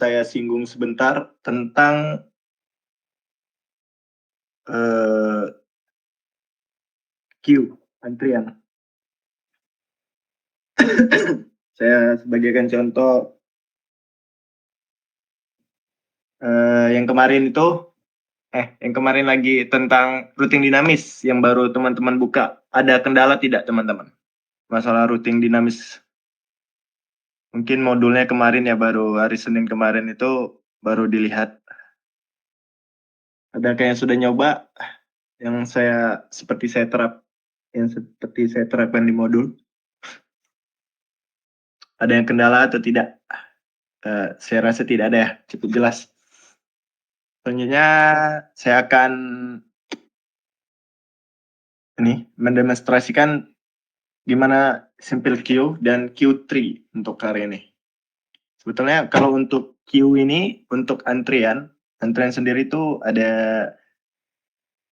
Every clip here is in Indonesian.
saya singgung sebentar tentang queue, antrian. Saya sebagikan contoh yang kemarin lagi tentang routing dinamis yang baru teman-teman buka. Ada kendala tidak teman-teman? Masalah routing dinamis. Mungkin modulnya kemarin ya, baru hari Senin kemarin itu baru dilihat. Adakah yang sudah nyoba yang seperti saya terapkan di modul? Ada yang kendala atau tidak? Saya rasa tidak ada ya, cukup jelas. Selanjutnya saya akan mendemonstrasikan gimana simple queue dan Q3 untuk hari ini. Sebetulnya kalau untuk queue ini, untuk antrian sendiri itu ada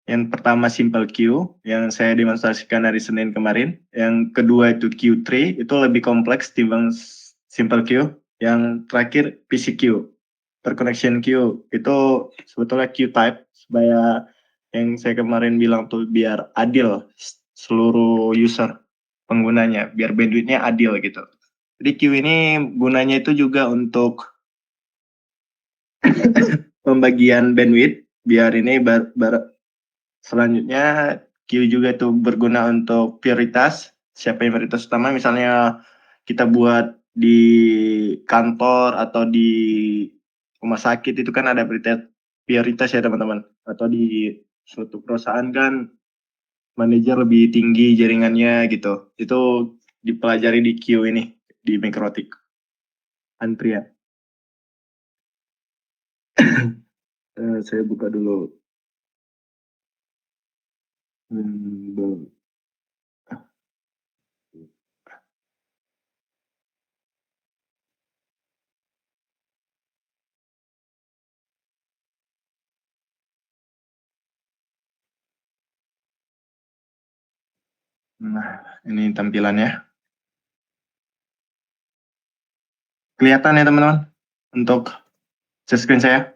yang pertama simple queue yang saya demonstrasikan hari Senin kemarin. Yang kedua itu Q3, itu lebih kompleks timbang simple queue. Yang terakhir PCQ, interconnection queue, itu sebetulnya queue type supaya yang saya kemarin bilang tuh biar adil seluruh user penggunanya, biar bandwidth-nya adil gitu. Jadi queue ini gunanya itu juga untuk pembagian bandwidth, biar ini selanjutnya queue juga tuh berguna untuk prioritas. Siapa yang prioritas utama, misalnya kita buat di kantor atau di rumah sakit itu kan ada prioritas ya teman-teman. Atau di suatu perusahaan kan manajer lebih tinggi jaringannya gitu. Itu dipelajari di queue ini, di Mikrotik. Antrian. Saya buka dulu. Nah, ini tampilannya. Kelihatan ya teman-teman untuk share screen saya?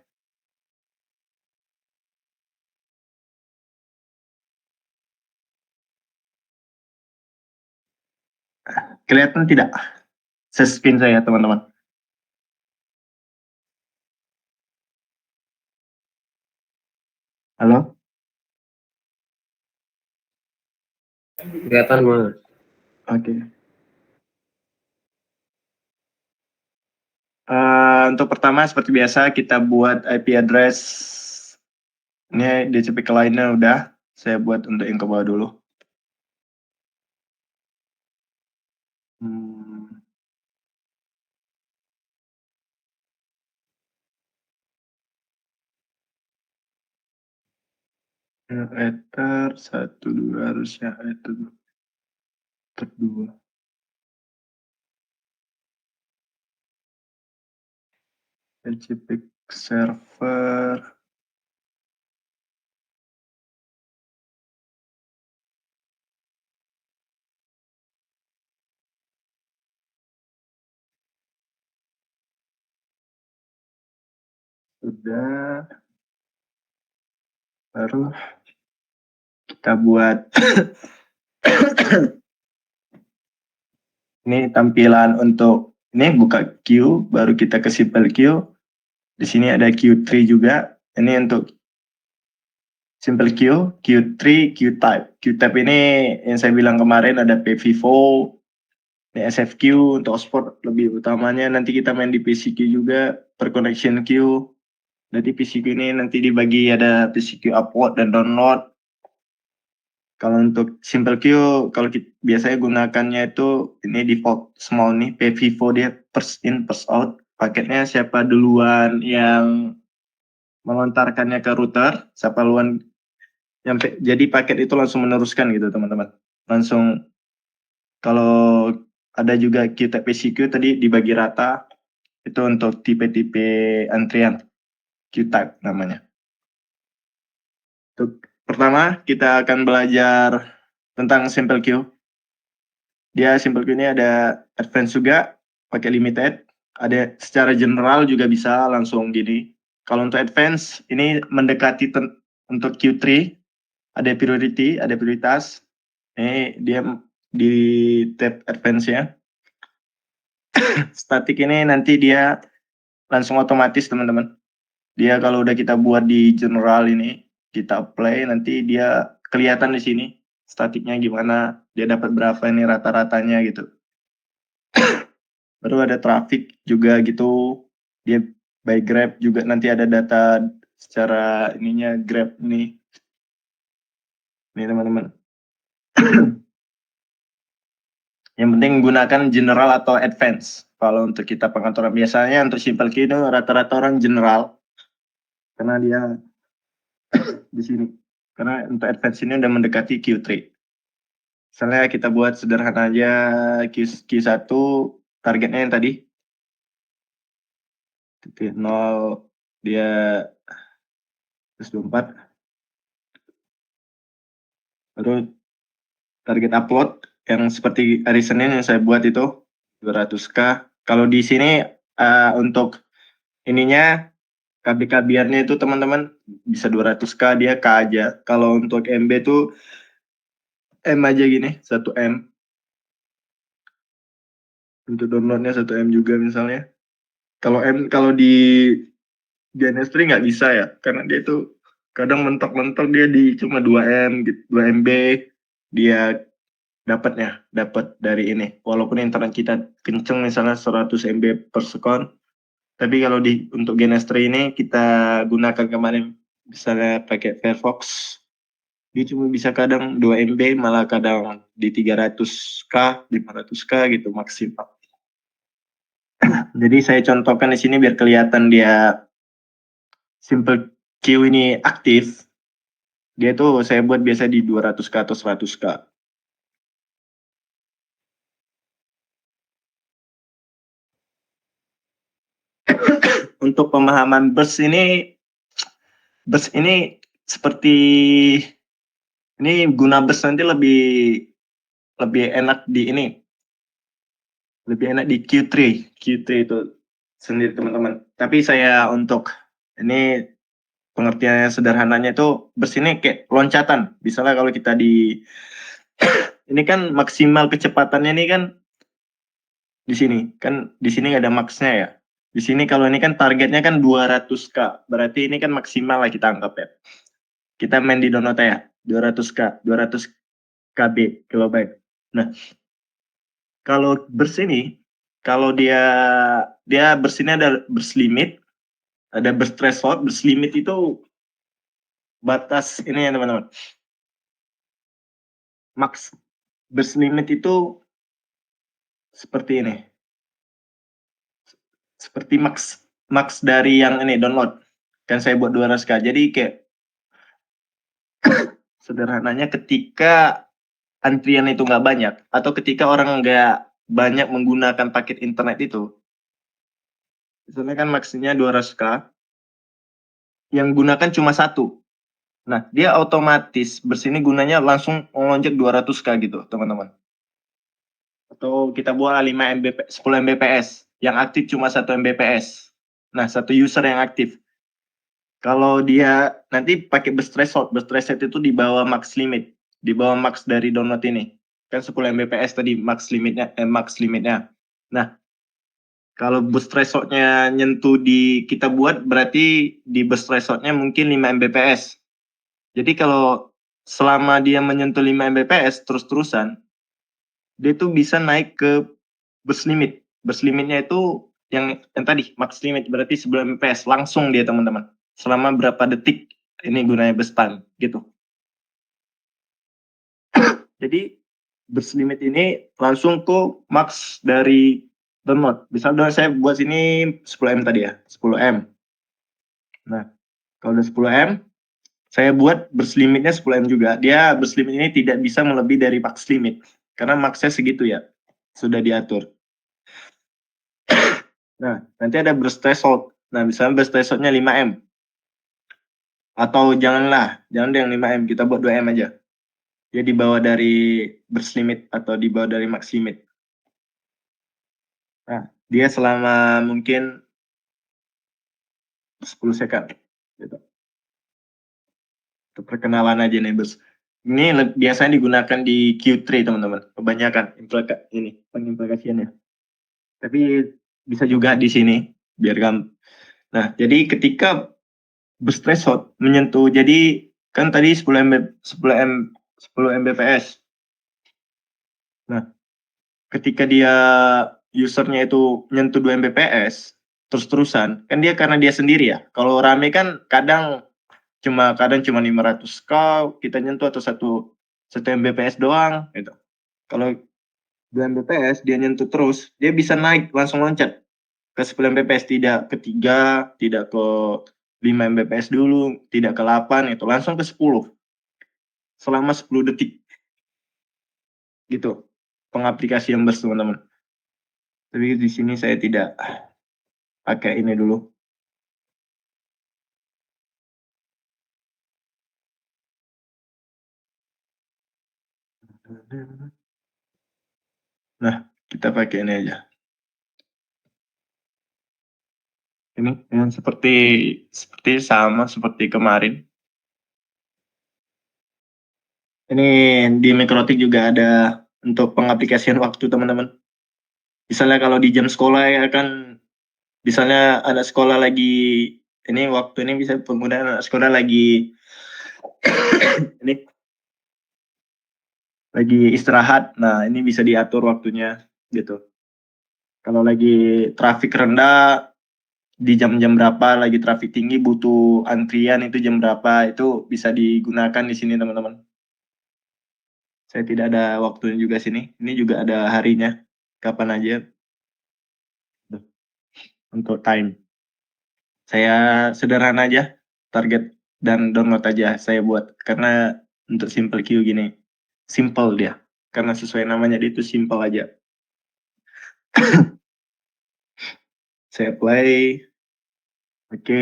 Kelihatan tidak share screen saya teman-teman? Halo? Kelihatan Mas. Oke. Untuk pertama seperti biasa kita buat IP address. Ini DCP lainnya udah saya buat untuk yang ke bawah dulu. Ether 1.2 harusnya Ether 2. DCP server. Sudah. Baru kita buat ini tampilan untuk ini buka queue, baru kita ke simple queue. Di sini ada Q3 juga. Ini untuk simple queue, Q3, Q-type. Q-type ini yang saya bilang kemarin ada PVivo, ini SFQ untuk hotspot lebih utamanya. Nanti kita main di PCQ juga, per connection queue. Nanti PCQ ini nanti dibagi ada PCQ upload dan download. Kalau untuk simple queue, kalau kita biasanya gunakannya itu ini default small nih, PVivo dia first in first out. Paketnya siapa duluan yang melontarkannya ke router, siapa duluan nyampe, jadi paket itu langsung meneruskan gitu teman-teman. Langsung kalau ada juga kita PCQ tadi dibagi rata, itu untuk tipe-tipe antrian Q-type namanya. Untuk pertama kita akan belajar tentang simple queue. Dia simple queue ini ada advance juga, pakai limited, ada secara general juga bisa langsung gini. Kalau untuk advance ini mendekati untuk Q3 ada priority, ada prioritas. Ini dia di tab advance ya. Static ini nanti dia langsung otomatis teman-teman. Dia kalau udah kita buat di general ini, kita apply nanti dia kelihatan di sini statiknya gimana, dia dapat berapa ini rata-ratanya gitu. Baru ada traffic juga gitu, dia by Grab juga nanti ada data secara ininya Grab ini teman-teman. Yang penting gunakan general atau advance. Kalau untuk kita pengaturan biasanya untuk simple queue itu rata-rata orang general karena dia di sini. Karena untuk advance ini udah mendekati Q3. Misalnya kita buat sederhana aja Q1 targetnya yang tadi titik 0 dia 24. Lalu target upload yang seperti hari Senin yang saya buat itu 200k. Kalau di sini untuk ininya KB-nya itu teman-teman bisa 200k dia K aja. Kalau untuk MB itu M aja gini 1 M. Untuk downloadnya 1 M juga misalnya. Kalau di GNS3 nggak bisa ya, karena dia itu kadang mentok-mentok dia di cuma 2 M, 2 MB dia dapat dari ini. Walaupun internet kita kenceng misalnya 100 MB per second, tapi kalau untuk GNS3 ini kita gunakan kemarin misalnya pakai Firefox, dia cuma bisa kadang 2 MB, malah kadang di 300k, 500k gitu maksimal. Jadi saya contohkan di sini biar kelihatan dia simple queue ini aktif. Dia tuh saya buat biasa di 200k atau 100k. Untuk pemahaman burst ini seperti ini guna burst nanti lebih enak di ini. Lebih enak di Q3 itu sendiri teman-teman. Tapi saya untuk ini pengertiannya sederhananya itu burst ini kayak loncatan. Misalnya kalau kita ini kan maksimal kecepatannya ini kan di sini nggak ada maxnya ya. Di sini kalau ini kan targetnya kan 200k, berarti ini kan maksimal lah kita anggap ya. Kita main di download ya, 200k, 200 KB kilobyte. Nah, kalau burst ini, kalau dia burst ini ada burst limit, ada burst threshold. Burst limit itu batas ini ya teman-teman. Max burst limit itu seperti ini. Seperti max dari yang ini download. Kan saya buat 200k. Jadi kayak sederhananya ketika antrian itu nggak banyak atau ketika orang nggak banyak menggunakan paket internet itu, misalnya kan maksinya 200k, yang gunakan cuma satu. Nah, dia otomatis bersini gunanya langsung melonjak 200k gitu, teman-teman. Atau kita buat 5 Mbps, 10 Mbps, yang aktif cuma 1 Mbps. Nah, satu user yang aktif. Kalau dia nanti pakai burst threshold itu di bawah max limit, di bawah max dari download ini. Kan 10 Mbps tadi max limitnya. Nah, kalau burst threshold-nya nyentuh kita buat berarti di burst threshold-nya mungkin 5 Mbps. Jadi kalau selama dia menyentuh 5 Mbps terus-terusan, dia tuh bisa naik ke burst limit. Burst limitnya itu yang tadi max limit berarti 9 Mbps langsung dia teman-teman. Selama berapa detik ini gunanya burst time gitu. Jadi burst limit ini langsung ke max dari download. Misalnya saya buat sini 10 M tadi ya, 10 M. Nah, kalau udah 10 M, saya buat burst limitnya 10 M juga. Dia burst limit ini tidak bisa melebihi dari max limit. Karena maxnya segitu ya, sudah diatur. Nah, nanti ada burst threshold. Nah, misalnya burst thresholdnya 5 M. Atau jangan yang 5 M, kita buat 2 M aja. Dia di bawah dari burst limit atau di bawah dari max limit. Nah, Dia selama mungkin 10 second gitu. Untuk perkenalan aja neighbors. Ini biasanya digunakan di Q3 teman-teman. Kebanyakan pengimplikasiannya. Tapi bisa juga di sini biar gampang. Nah, jadi ketika burst threshold menyentuh, jadi kan tadi 10 Mbps. Nah, ketika dia usernya itu nyentuh 2 Mbps terus-terusan, kan dia karena dia sendiri ya. Kalau rame kan kadang cuma 500 kita nyentuh atau 1 Mbps doang gitu. Kalau 2 Mbps dia nyentuh terus, dia bisa naik langsung loncat ke 10 Mbps, tidak ke 3, tidak ke 5 Mbps dulu, tidak ke 8 itu, langsung ke 10 selama 10 detik. Gitu. Pengaplikasian burst teman-teman. Tapi di sini saya tidak pakai ini dulu. Nah, kita pakai ini aja. Ini yang seperti sama seperti kemarin. Ini di Mikrotik juga ada untuk pengaplikasian waktu teman-teman. Misalnya kalau di jam sekolah ya kan, misalnya anak sekolah lagi ini waktu ini bisa penggunaan anak sekolah lagi ini lagi istirahat. Nah, ini bisa diatur waktunya gitu. Kalau lagi trafik rendah di jam-jam berapa, lagi trafik tinggi butuh antrian itu jam berapa, itu bisa digunakan di sini teman-teman. Saya tidak ada waktunya juga sini. Ini juga ada harinya. Kapan aja untuk time. Saya sederhana aja, target dan download aja saya buat karena untuk simple queue gini. Simple dia. Karena sesuai namanya dia itu simple aja. Saya play. Oke,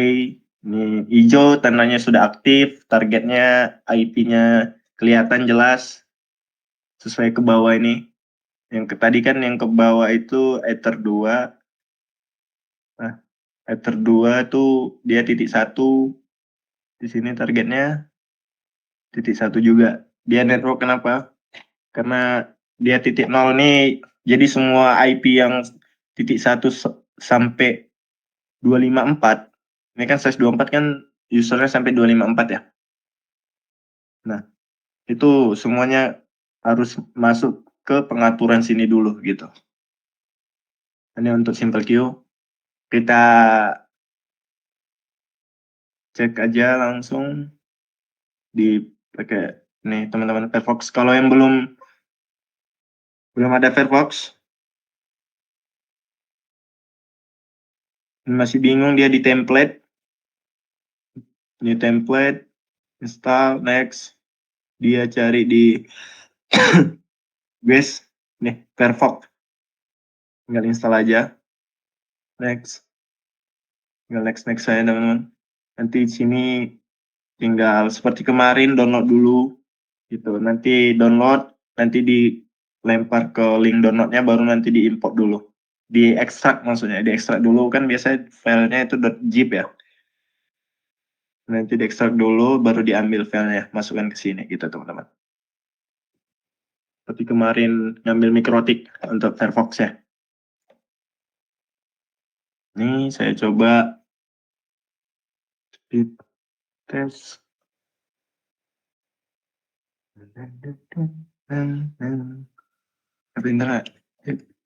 ini hijau tandanya sudah aktif, targetnya IP-nya kelihatan jelas sesuai ke bawah ini. Yang tadi kan yang ke bawah itu Ether 2. Nah, Ether 2 tuh dia titik 1. Di sini targetnya titik 1 juga. Dia network kenapa? Karena dia titik 0 nih, jadi semua IP yang titik 1 sampai 254. Ini kan size 24 kan usernya sampai 254 ya. Nah, itu semuanya harus masuk ke pengaturan sini dulu gitu. Ini untuk simple queue. Kita cek aja langsung di pakai nih teman-teman Firefox. Kalau yang belum ada Firefox, masih bingung dia di template. Ini template, install, next. Dia cari di base, nih Firefox. Tinggal install aja. Next. Tinggal next saya teman-teman. Nanti di sini tinggal seperti kemarin download dulu gitu. Nanti download, nanti dilempar ke link downloadnya, baru nanti diimport dulu. Diekstrak maksudnya, diekstrak dulu kan biasanya filenya itu .zip ya. Nanti diekstrak dulu, baru diambil filenya, masukkan ke sini gitu teman-teman. Seperti kemarin ngambil Mikrotik untuk Firefox ya. Ini saya coba speed test. Tapi internet.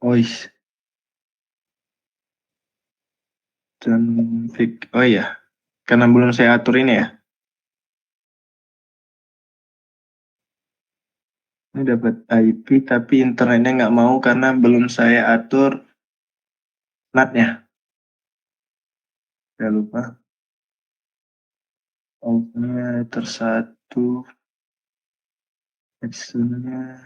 Oh iya, karena belum saya atur ini ya. Ini dapat IP tapi internetnya nggak mau karena belum saya atur NAT-nya. Jangan lupa. Outnya tersatu. Actionnya.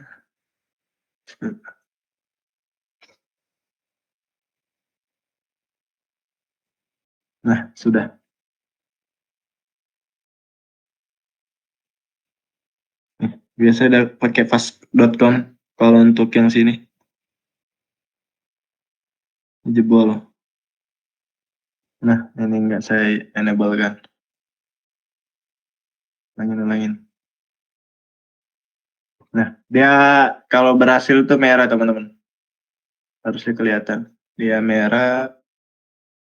Nah, sudah. Biasa ada pakai fast.com kalau untuk yang sini. jebol. Nah, ini nggak saya enable kan. Ulangin. Nah, dia kalau berhasil tuh merah teman-teman. Harusnya kelihatan. Dia merah.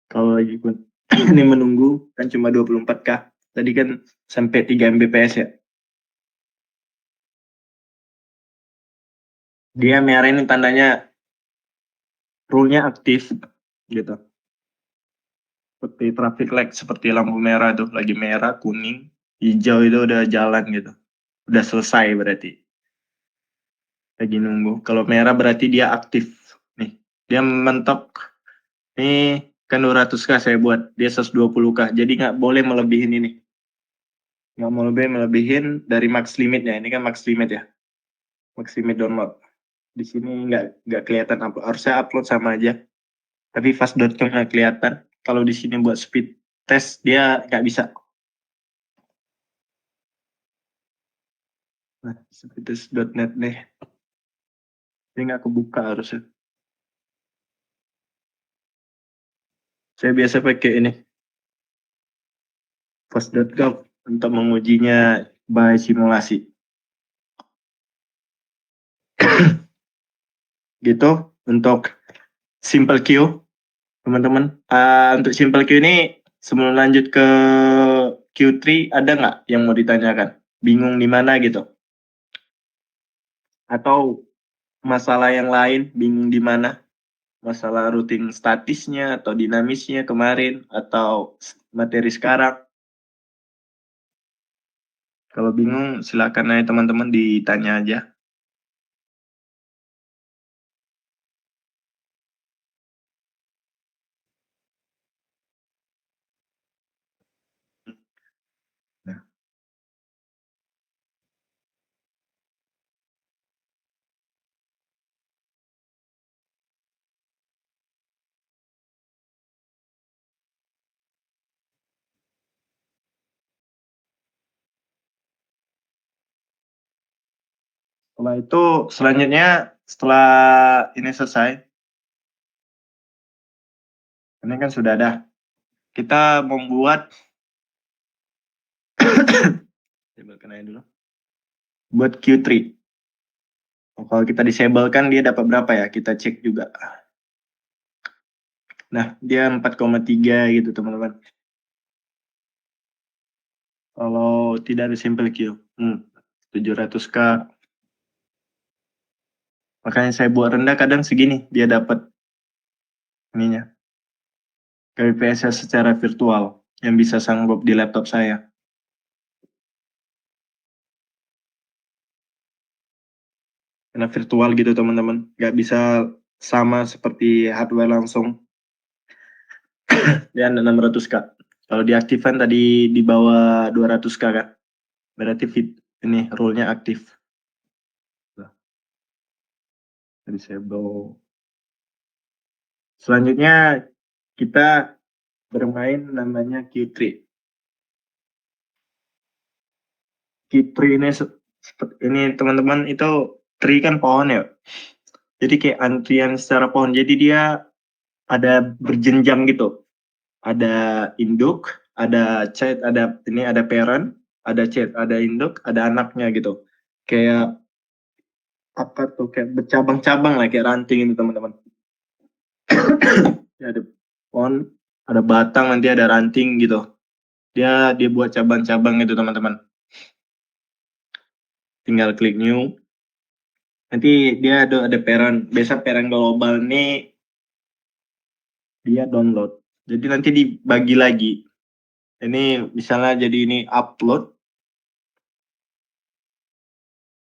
Kalau lagi pun ini menunggu kan cuma 24K. Tadi kan sampai 3 Mbps ya. Dia merah ini tandanya rule-nya aktif gitu. Seperti traffic light, seperti lampu merah tuh, lagi merah, kuning, hijau itu udah jalan gitu. Udah selesai berarti. Lagi nunggu. Kalau merah berarti dia aktif. Nih, dia mentok. Nih, kan 200K saya buat. Dia 120K. Jadi nggak boleh melebihin ini. Nggak mau melebihin dari max limitnya. Ini kan max limit ya. Max limit download. Di sini nggak kelihatan upload. Harusnya upload sama aja. Tapi fast.com nggak kelihatan. Kalau di sini buat speed test dia nggak bisa. Nah, speedtest.net deh. Ini nggak kebuka harusnya. Saya biasa pakai ini. Fast.gov untuk mengujinya by simulasi. Gitu untuk Simple Queue, teman-teman. Untuk Simple Queue ini sebelum lanjut ke Q3 ada nggak yang mau ditanyakan? Bingung di mana gitu? Atau masalah yang lain bingung di mana? Masalah routing statisnya atau dinamisnya kemarin atau materi sekarang? Kalau bingung silakan aja teman-teman ditanya aja. Nah, setelah itu selanjutnya setelah ini selesai, ini kan sudah ada. Kita membuat dulu. Buat Q3. Kalau kita disable kan dia dapat berapa ya? Kita cek juga. Nah, dia 4,3 gitu teman-teman. Kalau tidak ada simple queue, 700K. Makanya saya buat rendah kadang segini, dia dapat ininya. KPIs secara virtual yang bisa sanggup di laptop saya. Karena virtual gitu teman-teman, nggak bisa sama seperti hardware langsung. Dia 600K. Kalau diaktifkan tadi di bawah 200K kan, berarti ini rule-nya aktif. Disable. Selanjutnya kita bermain namanya Q3. Q3 ini teman-teman itu tree kan pohon ya. Jadi kayak antrian secara pohon. Jadi dia ada berjenjang gitu. Ada induk, ada child, ada parent, ada child, ada induk, ada anaknya gitu. Kayak apa tuh, kayak bercabang-cabang lah, kayak ranting ini teman-teman. Ada pohon, ada batang, nanti ada ranting gitu. Dia buat cabang-cabang itu teman-teman. Tinggal klik new. Nanti dia ada parent. Biasa parent global ini dia download. Jadi nanti dibagi lagi. Ini misalnya jadi ini upload.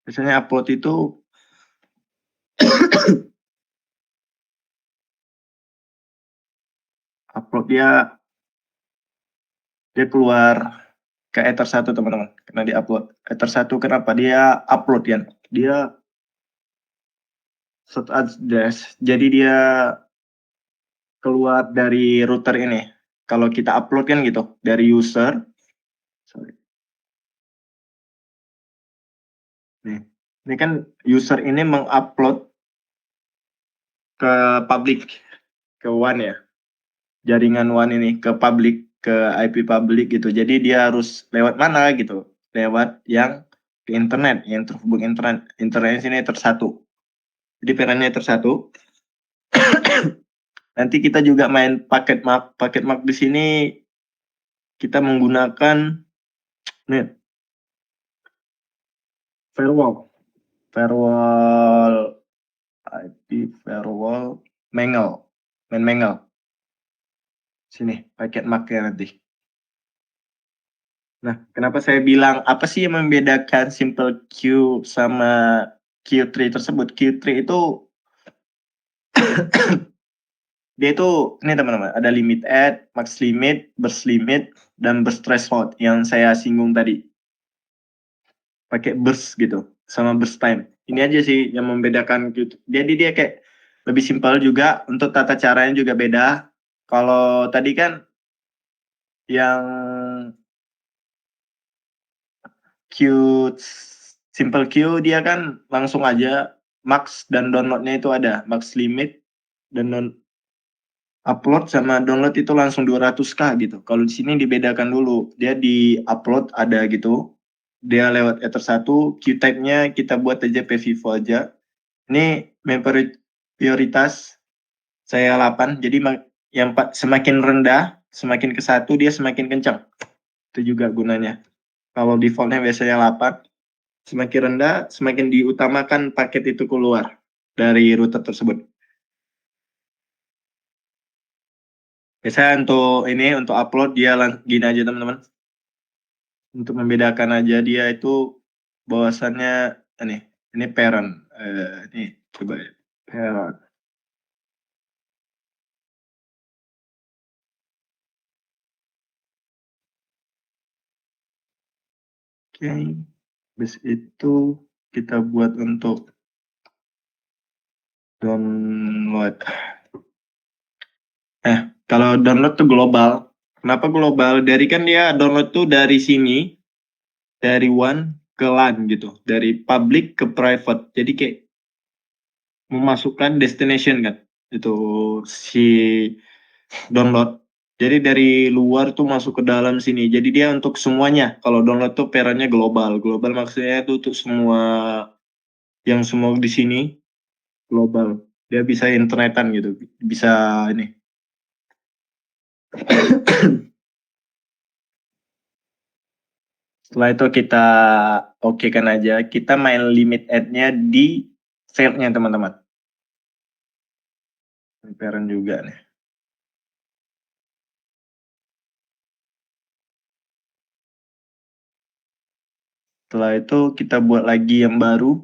Misalnya upload itu upload dia keluar ke Ether 1 teman-teman. Karena dia upload. Ether 1 kenapa? Dia upload kan. Dia set address. Jadi dia keluar dari router ini. Kalau kita upload kan gitu dari user. Sorry. Nih, ini kan user ini mengupload ke public. ke WAN ya, jaringan WAN ini ke publik, ke IP publik gitu. Jadi dia harus lewat mana gitu, lewat yang ke internet, yang terhubung internet. Internet sini tersatu. Jadi perannya tersatu. Nanti kita juga main paket map. Paket map di sini kita menggunakan nih firewall. Firewall IP firewall Mangle. Main Mangle. Sini paket map-nya nanti. Nah, kenapa saya bilang apa sih yang membedakan Simple Q sama Q3 tersebut? Q3 itu dia itu ini teman-teman, ada limit add, max limit, burst limit, dan burst threshold yang saya singgung tadi. Pakai burst gitu, sama burst time. Ini aja sih yang membedakan Q3. Jadi dia kayak lebih simpel juga, untuk tata caranya juga beda. Kalau tadi kan yang Q Simple Q dia kan langsung aja max dan downloadnya itu ada max limit dan upload sama download itu langsung 200k gitu. Kalau di sini dibedakan dulu, dia di upload ada gitu, dia lewat Ether 1, Q-type-nya kita buat aja PVivo aja. Ini prioritas saya 8, jadi yang semakin rendah, semakin ke 1 dia semakin kencang. Itu juga gunanya. Kalau defaultnya biasanya 8, semakin rendah, semakin diutamakan paket itu keluar dari router tersebut. Biasanya untuk ini, untuk upload dia gini aja teman-teman. Untuk membedakan aja dia itu bahwasannya ini parent. Ini coba ya, parent. Oke, habis itu kita buat untuk download. Kalau download tuh global. Kenapa global? Dari kan dia download tuh dari sini, dari WAN ke LAN gitu, dari public ke private. Jadi kayak memasukkan destination kan, itu si download. Jadi dari luar tuh masuk ke dalam sini. Jadi dia untuk semuanya. Kalau download tuh perannya global. Global maksudnya itu untuk semua yang semua di sini global. Dia bisa internetan gitu, bisa ini. Setelah itu kita oke kan aja, kita main limit add-nya di failed-nya teman-teman. Parent juga nih. Setelah itu kita buat lagi yang baru.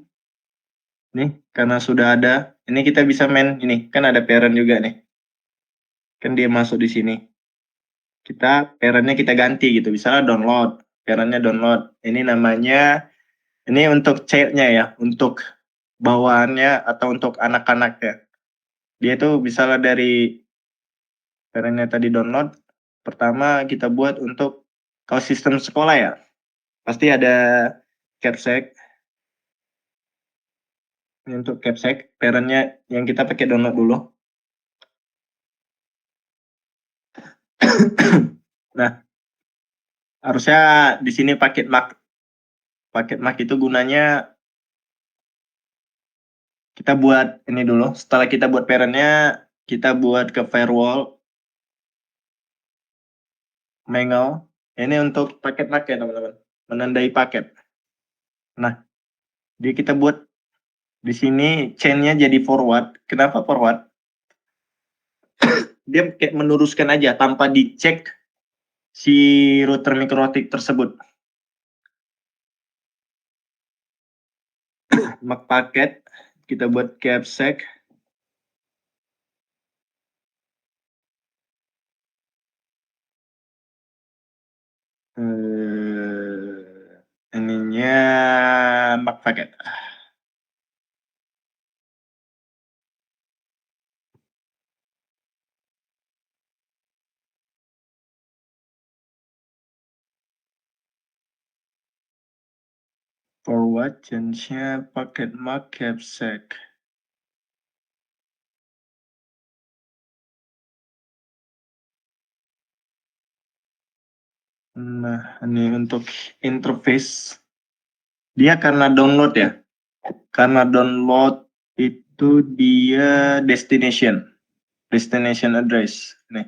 Nih, karena sudah ada, ini kita bisa main ini, kan ada parent juga nih. Kan dia masuk di sini. Parentnya kita ganti gitu, misalnya download, parentnya download. Ini namanya, ini untuk child-nya ya, untuk bawaannya atau untuk anak-anaknya. Dia itu misalnya dari parentnya tadi download, pertama kita buat untuk kalau sistem sekolah ya, pasti ada capsec. Ini untuk capsec, parentnya yang kita pakai download dulu. Nah, harusnya di sini paket Mac. Paket Mac itu gunanya kita buat ini dulu. Setelah kita buat parentnya, kita buat ke firewall Mangle. Ini untuk paket Mac ya teman-teman, menandai paket. Nah, dia kita buat di sini chainnya jadi forward. Kenapa forward? Dia kayak meneruskan aja tanpa dicek si router mikrotik tersebut. Mac paket kita buat capsec. Ininya Mac paket. Forward change-nya paket Mac capsec. Nah, ini untuk interface. Dia karena download ya. Karena download itu dia destination address. Nih,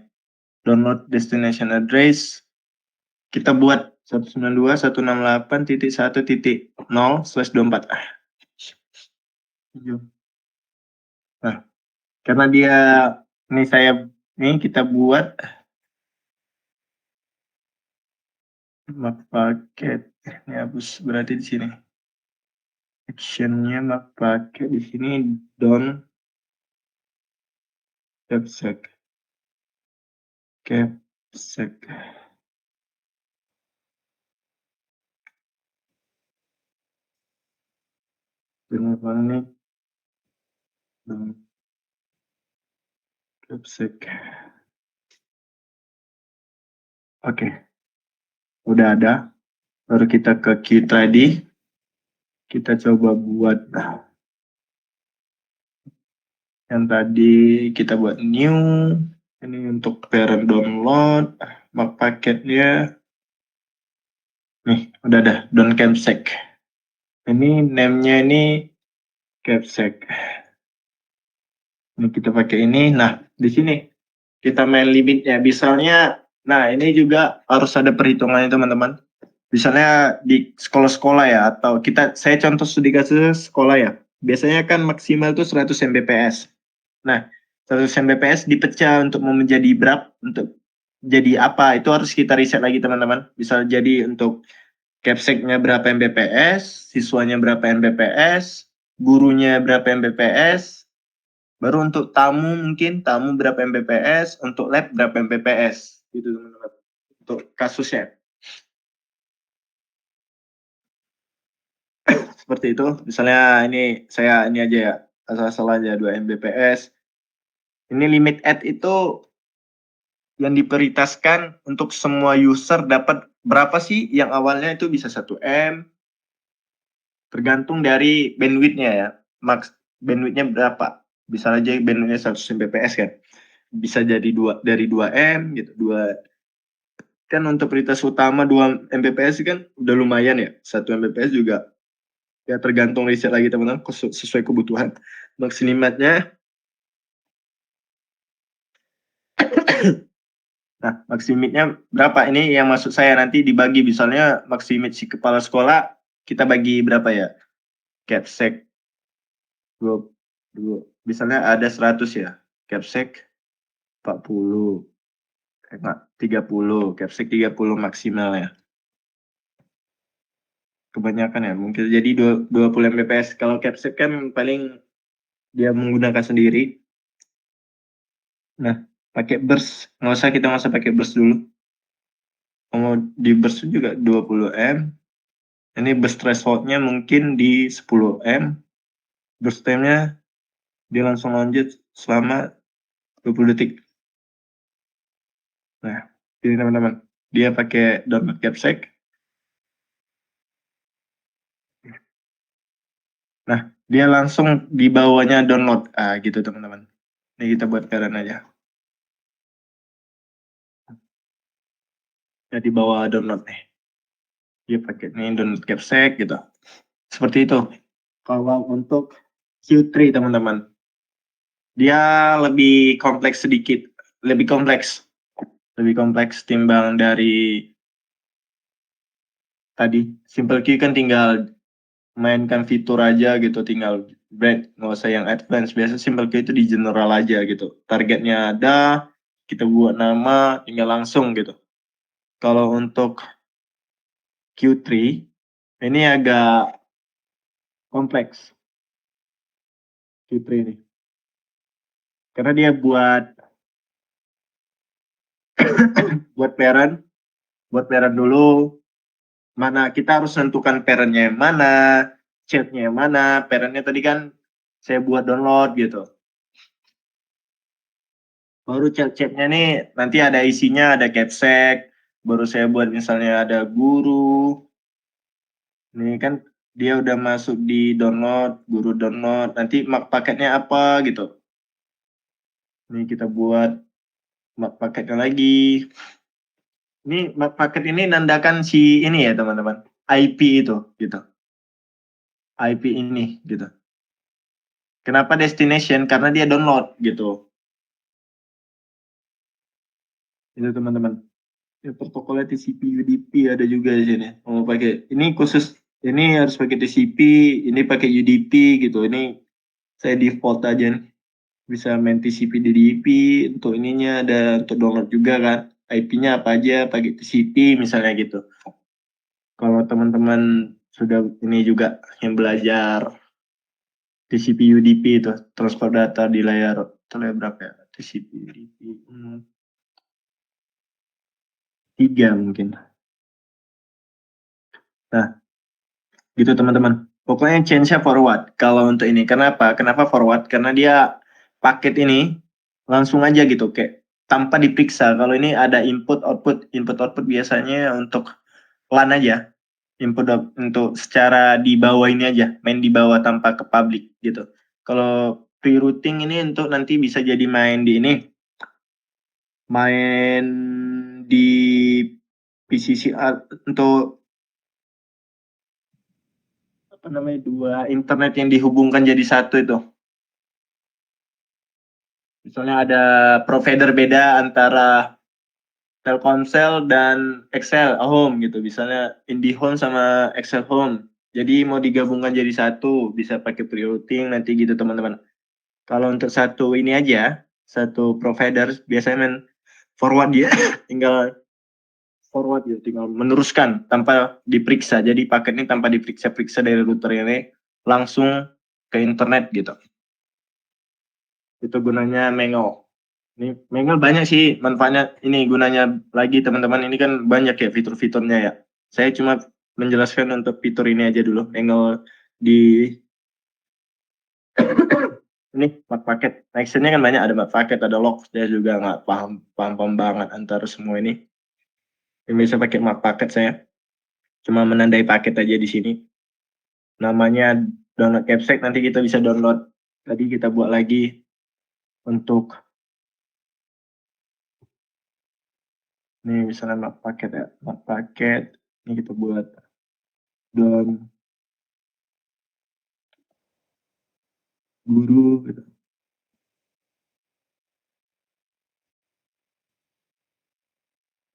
download destination address. Kita buat 192.168.1.0/24. Nah, karena dia kita buat map paket. Ini hapus berarti di sini. Actionnya map paket di sini don capsec. Benar banget. Don capsec. Oke. Udah ada. Baru kita ke Qtidy. Kita coba buat yang tadi kita buat new. Ini untuk parent download. Map paketnya. Nih, udah ada. Don capsec. Ini name-nya ini capsec. Ini kita pakai ini. Nah, di sini kita main limitnya. Misalnya, nah ini juga harus ada perhitungannya teman-teman. Misalnya di sekolah-sekolah ya, atau saya contoh studi kasus sekolah ya. Biasanya kan maksimal tuh 100 Mbps. Nah, 100 Mbps dipecah untuk mau menjadi berapa, untuk jadi apa, itu harus kita riset lagi teman-teman. Bisa jadi untuk capsec-nya berapa Mbps, siswanya berapa Mbps, gurunya berapa Mbps, baru untuk tamu mungkin tamu berapa Mbps, untuk lab berapa Mbps, gitu teman-teman. Untuk kasusnya. Seperti itu. Misalnya ini aja ya, asal-asal aja 2 Mbps. Ini limit add itu yang diprioritaskan untuk semua user dapat berapa sih, yang awalnya itu bisa 1 M, tergantung dari bandwidth-nya ya. Max bandwidth-nya berapa. Bisa aja bandwidth-nya 100 Mbps kan. Bisa jadi dari 2 M gitu, 2 kan untuk prioritas utama 2 Mbps kan udah lumayan ya. 1 Mbps juga ya tergantung riset lagi teman-teman, sesuai kebutuhan. Max limitnya nah, max limitnya berapa? Ini yang maksud saya nanti dibagi, misalnya max limit si kepala sekolah kita bagi berapa ya? Capsec 20, misalnya ada 100 ya. Capsec 40. 30, capsec 30 maksimal ya. Kebanyakan ya, mungkin jadi 20 Mbps. Kalau capsec kan paling dia menggunakan sendiri. Nah, pakai burst, kita nggak usah pakai burst dulu. Mau di burst juga 20 M. Ini burst thresholdnya mungkin di 10 M. Burst time-nya dia langsung lanjut selama 20 detik. Nah, ini teman-teman, dia pakai download capsec. Nah, dia langsung di bawahnya download. Gitu teman-teman. Ini kita buat parent aja. Ya, di bawah download nih. Dia pakai nih download capsec gitu. Seperti itu. Kalau untuk Q3 teman-teman, dia lebih kompleks sedikit. Lebih kompleks timbang dari tadi. Simple Q kan tinggal mainkan fitur aja gitu, tinggal break, nggak usah yang advance. Biasa Simple Q itu di general aja gitu, targetnya ada, kita buat nama, tinggal langsung gitu. Kalau untuk Q3 ini agak kompleks, Q3 ini, karena dia buat parent dulu. Mana kita harus tentukan parentnya yang mana, chatnya yang mana. Parentnya tadi kan saya buat download gitu. Baru chat-chatnya nih nanti ada isinya, ada capsec. Baru saya buat misalnya ada guru. Ini kan dia udah masuk di download, guru download. Nanti map paketnya apa gitu. Ini kita buat map paketnya lagi. Ini paket ini nandakan si ini ya teman-teman, IP itu gitu, IP ini gitu. Kenapa destination? Karena dia download gitu. Itu teman-teman. Ya, protokolnya TCP UDP ada juga di sini. Mau pakai ini khusus, ini harus pakai TCP, ini pakai UDP gitu. Ini saya default aja nih. Bisa main TCP UDP, untuk ininya ada untuk download juga kan. IP-nya apa aja pakai TCP misalnya gitu. Kalau teman-teman sudah ini juga yang belajar TCP UDP itu transfer data di layar berapa ya? TCP UDP 3 mungkin. Nah, gitu teman-teman. Pokoknya change-nya forward. Kalau untuk ini, kenapa? Kenapa forward? Karena dia paket ini langsung aja gitu, kayak tanpa diperiksa. Kalau ini ada input output biasanya untuk LAN aja. Untuk secara di bawah ini aja, main di bawah tanpa ke public gitu. Kalau pre-routing ini untuk nanti bisa jadi main di ini, main di PCCR untuk apa namanya, dua internet yang dihubungkan jadi satu itu. Misalnya ada provider beda antara Telkomsel dan Excel Home gitu. Misalnya IndiHome sama Excel Home. Jadi mau digabungkan jadi satu, bisa pakai pre-routing nanti gitu teman-teman. Kalau untuk satu ini aja, satu provider biasanya main forward dia tinggal forward gitu, tinggal meneruskan tanpa diperiksa. Jadi paket ini tanpa diperiksa-periksa dari router ini langsung ke internet gitu. Itu gunanya Mango. Ini Mango banyak sih manfaatnya. Ini gunanya lagi teman-teman, ini kan banyak ya fitur-fiturnya ya. Saya cuma menjelaskan untuk fitur ini aja dulu. Mango di ini mat paket. Actionnya kan banyak, ada mat paket, ada log. Saya juga nggak paham banget antara semua ini. Yang bisa pakai mat paket saya. Cuma menandai paket aja di sini. Namanya download Capsec, nanti kita bisa download. Tadi kita buat lagi untuk ini misalnya map paket ya, map paket ini kita buat down guru gitu.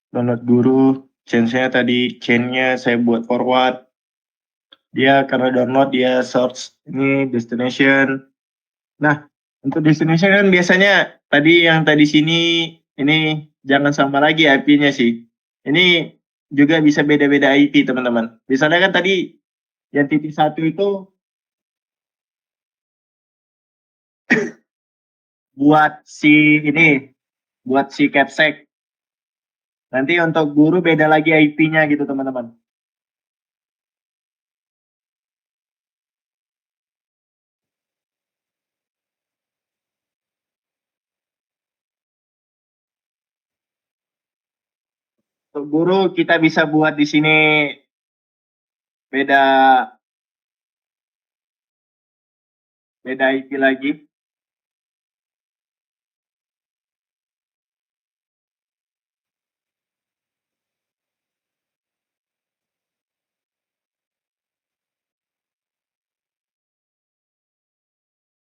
Download guru, change-nya tadi, chain-nya saya buat forward. Dia karena download dia search ini destination. Nah, untuk destination kan biasanya tadi yang tadi sini ini jangan sama lagi IP-nya sih. Ini juga bisa beda-beda IP teman-teman. Misalnya kan tadi yang titik satu itu buat si ini, buat si Capsec. Nanti untuk guru beda lagi IP-nya gitu teman-teman. Untuk guru kita bisa buat di sini beda beda IP lagi.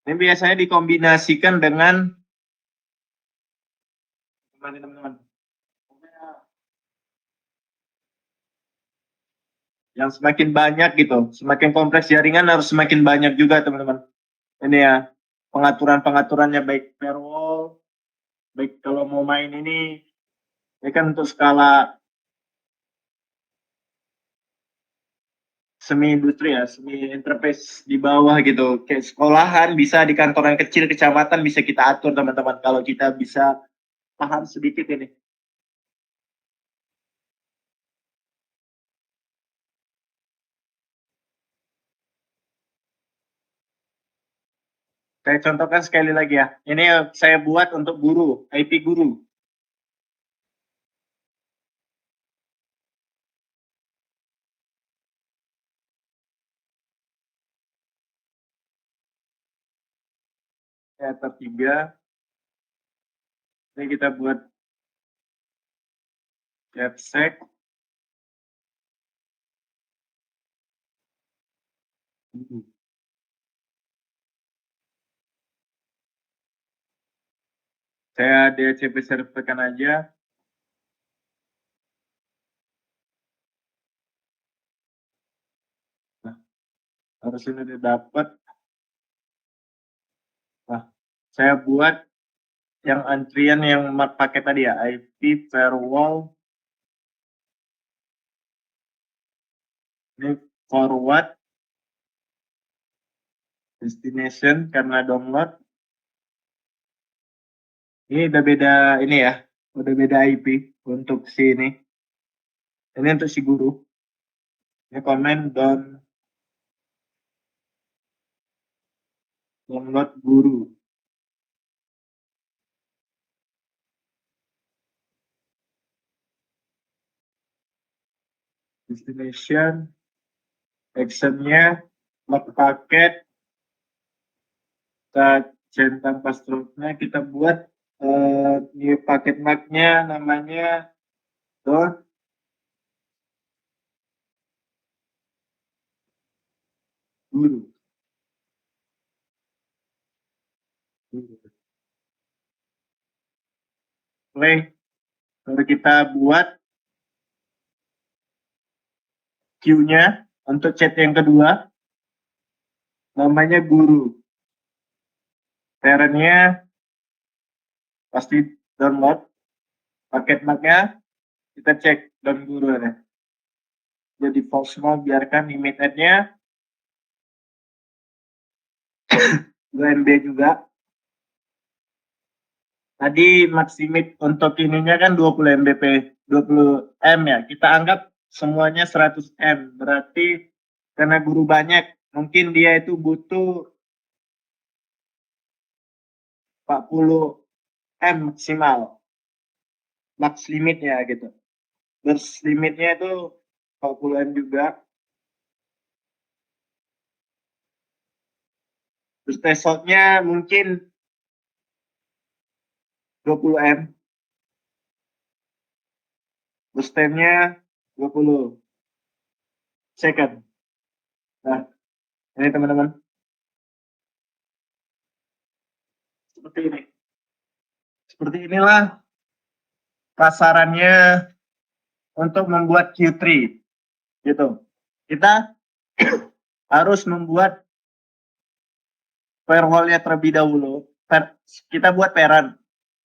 Ini biasanya dikombinasikan dengan teman-teman. Yang semakin banyak gitu, semakin kompleks jaringan harus semakin banyak juga teman-teman. Ini ya pengaturan-pengaturannya, baik firewall, baik kalau mau main ini kan untuk skala semi industri ya, semi interface di bawah gitu. Kayak sekolahan bisa, di kantoran kecil kecamatan bisa kita atur teman-teman kalau kita bisa paham sedikit ini. Saya contohkan sekali lagi ya. Ini saya buat untuk guru, IP guru. Chapter 3. Ini kita buat capsec. Saya DHCP sertifikan aja. Nah, harus ini udah dapat. Nah, saya buat yang antrian yang pakai tadi ya, IP firewall. Ini forward destination karena download. Ini udah beda ini ya, udah beda IP untuk si ini. Ini untuk si guru. Ini komen download guru. Destination, actionnya, lock paket, kita centang passwordnya, kita buat new paket marknya namanya dot guru. Play, lalu kita buat queue-nya untuk chat yang kedua, namanya guru. Parent-nya pasti download, paket marknya kita cek dan guru ya. Jadi false semua, biarkan immediate-nya 2 MB juga. Tadi maksimit untuk ininya kan 20 Mbp, 20 M ya. Kita anggap semuanya 100 M. Berarti karena guru banyak, mungkin dia itu butuh 40 M maksimal. Max limitnya gitu. Burst limitnya itu 40 M juga. Terus thresholdnya mungkin 20 M. Burst time-nya 20 second. Nah, ini teman-teman. Seperti ini. Seperti inilah kasarannya untuk membuat Q3 gitu. Kita harus membuat firewall-nya terlebih dahulu. Kita buat parent.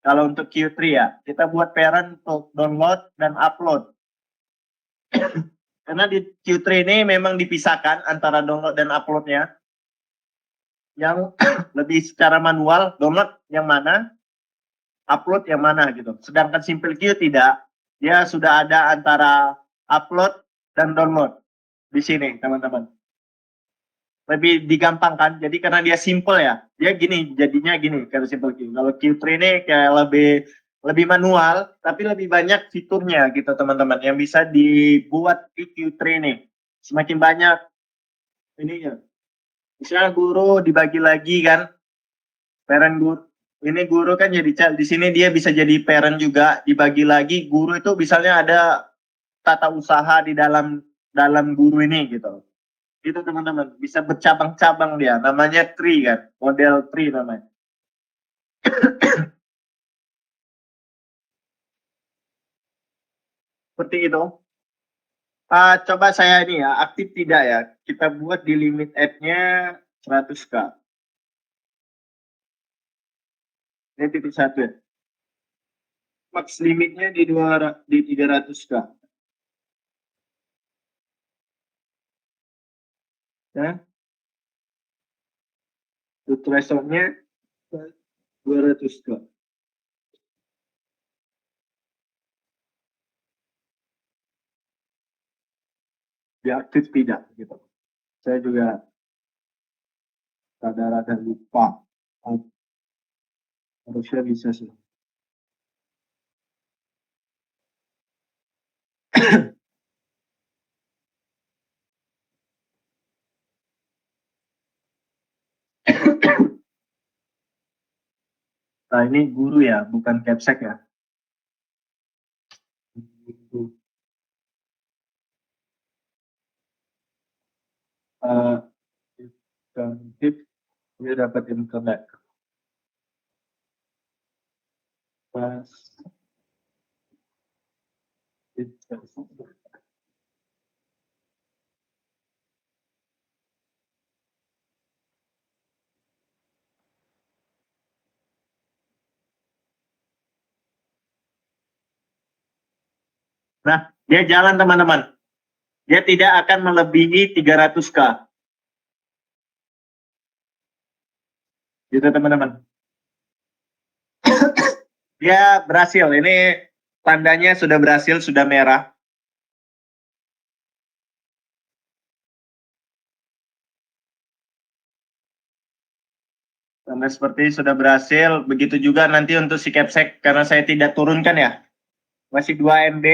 Kalau untuk Q3 ya, kita buat parent untuk download dan upload. Karena di Q3 ini memang dipisahkan antara download dan uploadnya. Yang lebih secara manual, download yang mana, upload yang mana gitu. Sedangkan Simple Q tidak. Dia sudah ada antara upload dan download di sini, teman-teman. Lebih digampangkan. Jadi karena dia simple ya, dia gini jadinya gini kalau Simple Q. Kalau Q3 ini kayak lebih manual, tapi lebih banyak fiturnya gitu teman-teman yang bisa dibuat di Q3 ini. Semakin banyak ininya. Misalnya guru dibagi lagi kan, parent guru. Ini guru kan jadi di sini dia bisa jadi parent juga, dibagi lagi. Guru itu misalnya ada tata usaha di dalam guru ini gitu. Itu teman-teman bisa bercabang-cabang dia, namanya tree kan, model tree namanya. Seperti itu. Coba saya ini ya, aktif tidak ya, kita buat di limit add-nya 100k. Ini titik 1 ya. Max limitnya di 300k. Ya. Threshold-nya 200k. Dia aktif tidak gitu. Saya juga rada-rada lupa. Harusnya bisa sih. Nah ini guru ya, bukan capsec ya. Tip dia dapat internet. Pas nah, dia jalan teman-teman. Dia tidak akan melebihi 300K. Gitu teman-teman. Dia berhasil. Ini tandanya sudah berhasil, sudah merah. Tanda seperti sudah berhasil. Begitu juga nanti untuk si Capsec, karena saya tidak turunkan ya. Masih 2 MB.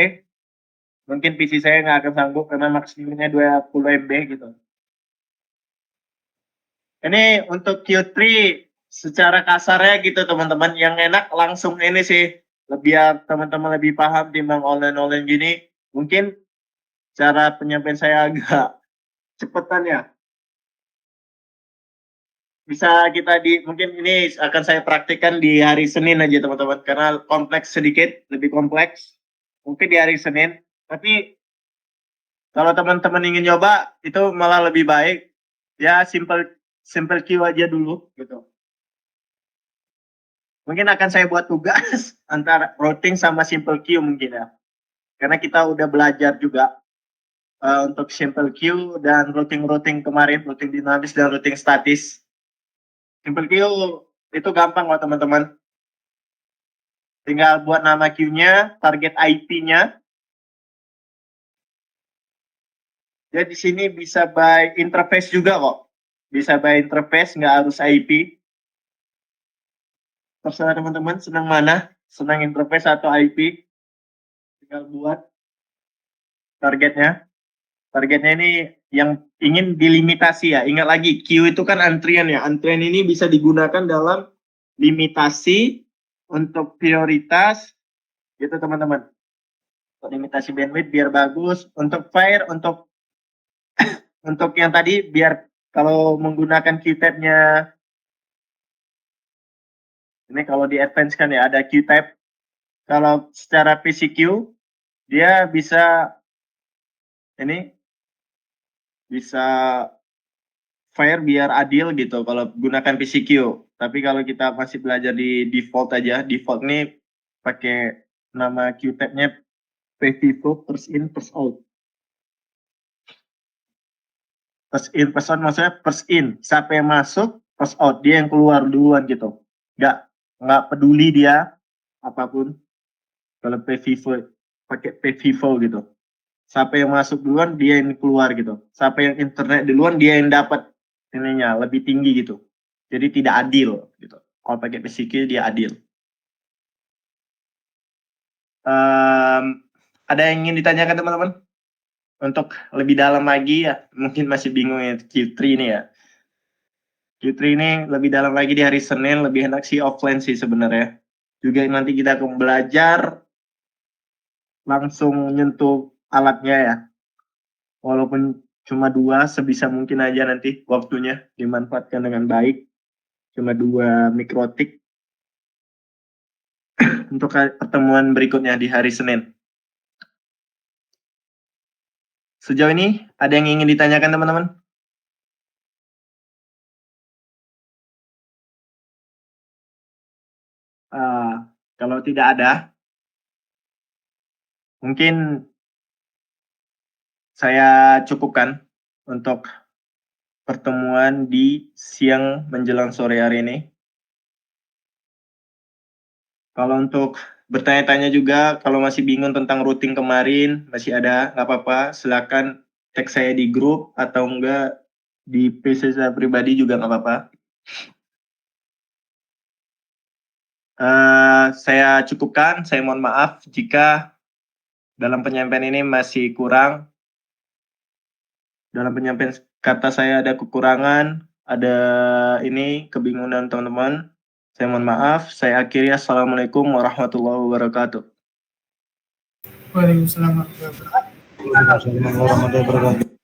Mungkin PC saya nggak akan sanggup karena maksimumnya 20 MB gitu. Ini untuk Q3 secara kasarnya gitu teman-teman. Yang enak langsung ini sih. Biar teman-teman lebih paham timbang online-online gini. Mungkin cara penyampaian saya agak cepetan ya. Bisa kita mungkin ini akan saya praktikkan di hari Senin aja teman-teman. Karena kompleks sedikit, lebih kompleks. Mungkin di hari Senin. Tapi kalau teman-teman ingin nyoba, itu malah lebih baik. Ya simple Q aja dulu gitu. Mungkin akan saya buat tugas antara routing sama simple queue mungkin ya. Karena kita udah belajar juga untuk simple queue dan routing kemarin, routing dinamis dan routing statis. Simple queue itu gampang kok teman-teman. Tinggal buat nama queue-nya, target IP-nya. Jadi di sini bisa by interface juga kok. Bisa by interface, nggak harus IP. Terserah teman-teman senang mana, senang interface atau IP, tinggal buat targetnya. Targetnya ini yang ingin dilimitasi ya. Ingat lagi, Q itu kan antrian ya. Antrian ini bisa digunakan dalam limitasi untuk prioritas gitu teman-teman. Untuk limitasi bandwidth biar bagus. Untuk fire, untuk untuk yang tadi biar kalau menggunakan Q-tab-nya ini kalau di advance kan ya ada Q-tab. Kalau secara PCQ dia bisa ini bisa fire biar adil gitu kalau gunakan PCQ. Tapi kalau kita masih belajar di default aja, default ini pakai nama Q-tab-nya PVivo first in first out. First in first out maksudnya first in, siapa yang masuk first out, dia yang keluar duluan gitu. Nggak peduli dia apapun. Kalau PVivo pakai PVivo gitu. Siapa yang masuk duluan dia yang keluar gitu. Siapa yang internet duluan dia yang dapat ininya lebih tinggi gitu. Jadi tidak adil gitu. Kalau pakai PCQ dia adil. Ada yang ingin ditanyakan teman-teman? Untuk lebih dalam lagi ya, mungkin masih bingung ya Q3 ini ya. Q3 ini lebih dalam lagi di hari Senin, lebih enak sih offline sih sebenarnya. Juga nanti kita akan belajar langsung nyentuh alatnya ya. Walaupun cuma 2, sebisa mungkin aja nanti waktunya dimanfaatkan dengan baik. Cuma 2 mikrotik untuk pertemuan berikutnya di hari Senin. Sejauh ini ada yang ingin ditanyakan teman-teman? Kalau tidak ada, mungkin saya cukupkan untuk pertemuan di siang menjelang sore hari ini. Kalau untuk bertanya-tanya juga, kalau masih bingung tentang routing kemarin, masih ada, nggak apa-apa, silakan tag saya di grup atau enggak di PC saya pribadi juga nggak apa-apa. Saya cukupkan, saya mohon maaf jika dalam penyampaian ini masih kurang. Dalam penyampaian kata saya ada kekurangan, ada ini kebingungan teman-teman. Saya mohon maaf. Saya akhiri. Assalamualaikum warahmatullahi wabarakatuh. Waalaikumsalam warahmatullahi wabarakatuh.